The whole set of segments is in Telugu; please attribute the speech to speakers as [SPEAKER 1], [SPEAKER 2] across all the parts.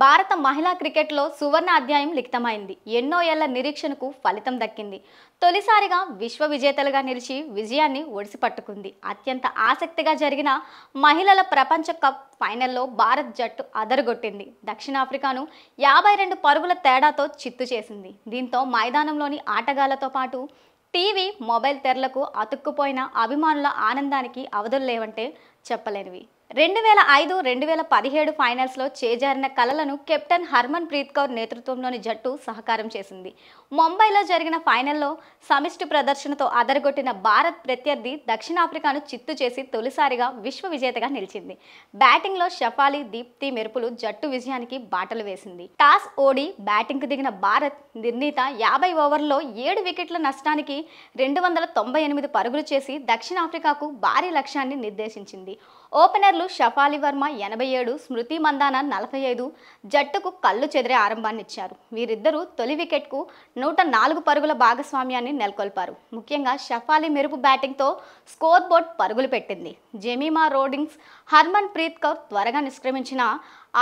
[SPEAKER 1] భారత మహిళా క్రికెట్లో సువర్ణ అధ్యాయం లిఖితమైంది. ఎన్నో ఏళ్ల నిరీక్షణకు ఫలితం దక్కింది. తొలిసారిగా విశ్వ విజేతలుగా నిలిచి విజయాన్ని ఒడిసిపట్టుకుంది. అత్యంత ఆసక్తిగా జరిగిన మహిళల ప్రపంచ కప్ ఫైనల్లో భారత్ జట్టు అదరగొట్టింది. దక్షిణాఫ్రికాను 52 పరుగుల తేడాతో చిత్తు చేసింది. దీంతో మైదానంలోని ఆటగాళ్లతో పాటు టీవీ, మొబైల్ తెరలకు అతుక్కుపోయిన అభిమానుల ఆనందానికి అవధులు లేవంటే చెప్పలేనివి. 2005-2017 ఫైనల్స్లో చేజారిన కలలను కెప్టెన్ హర్మన్ ప్రీత్ కౌర్ నేతృత్వంలోని జట్టు సహకారం చేసింది. ముంబైలో జరిగిన ఫైనల్లో సమిష్టి ప్రదర్శనతో అదరగొట్టిన భారత్ ప్రత్యర్థి దక్షిణాఫ్రికాను చిత్తు చేసి తొలిసారిగా విశ్వ విజేతగా నిలిచింది. బ్యాటింగ్లో షఫాలి, దీప్తి మెరుపులు జట్టు విజయానికి బాటలు వేసింది. టాస్ ఓడి బ్యాటింగ్కు దిగిన భారత్ నిర్ణీత 50 ఓవర్లలో 7 వికెట్ల నష్టానికి 298 పరుగులు చేసి దక్షిణాఫ్రికాకు భారీ లక్ష్యాన్ని నిర్దేశించింది. ఓపెనర్లు షఫాలి వర్మ 87, స్మృతి మందాన 45 జట్టుకు కళ్ళు చెదిరే ఆరంభాన్నిచ్చారు. వీరిద్దరూ తొలి వికెట్కు 104 పరుగుల భాగస్వామ్యాన్ని నెలకొల్పారు. ముఖ్యంగా షఫాలి మెరుపు బ్యాటింగ్తో స్కోర్ బోర్డ్ పరుగులు పెట్టింది. జెమిమా రోడ్రింగ్స్, హర్మన్ ప్రీత్ కౌర్ త్వరగా నిష్క్రమించిన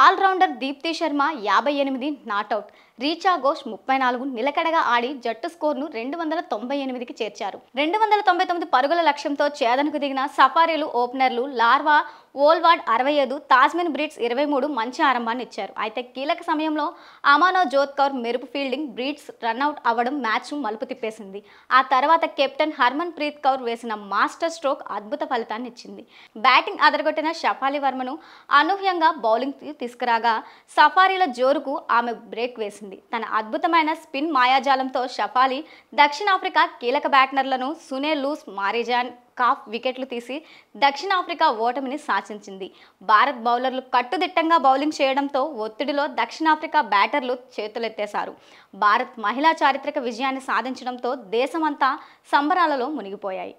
[SPEAKER 1] ఆల్రౌండర్ దీప్తి శర్మ 58 నాటౌట్, రీచా ఘోష్ 34 నిలకడగా ఆడి జట్టు స్కోర్ను 298కి చేర్చారు. 299 పరుగుల లక్ష్యంతో ఛేదనకు దిగిన సఫారీలు ఓపెనర్లు లార్వా ఓల్వార్డ్ 65, తాస్మిన్ బ్రీట్స్ 23 మంచి ఆరంభాన్ని ఇచ్చారు. అయితే కీలక సమయంలో అమానో జోత్ కౌర్ మెరుపు ఫీల్డింగ్ బ్రీట్స్ రన్అట్ అవ్వడం మ్యాచ్ను మలుపు తిప్పేసింది. ఆ తర్వాత కెప్టెన్ హర్మన్ ప్రీత్ కౌర్ వేసిన మాస్టర్ స్ట్రోక్ అద్భుత ఫలితాన్ని ఇచ్చింది. బ్యాటింగ్ అదరగొట్టిన షఫాలి వర్మను అనూహ్యంగా బౌలింగ్ తీసుకురాగా సఫారీల జోరుకు ఆమె బ్రేక్ వేసింది. తన అద్భుతమైన స్పిన్ మాయాజాలంతో షఫాలి దక్షిణాఫ్రికా కీలక బ్యాటర్లను సునే లూస్, మారిజాన్ కాఫ్ వికెట్లు తీసి దక్షిణాఫ్రికా ఓటమిని శాసించింది. భారత్ బౌలర్లు కట్టుదిట్టంగా బౌలింగ్ చేయడంతో ఒత్తిడిలో దక్షిణాఫ్రికా బ్యాటర్లు చేతులెత్తేశారు. భారత్ మహిళా చారిత్రక విజయాన్ని సాధించడంతో దేశమంతా సంబరాలలో మునిగిపోయాయి.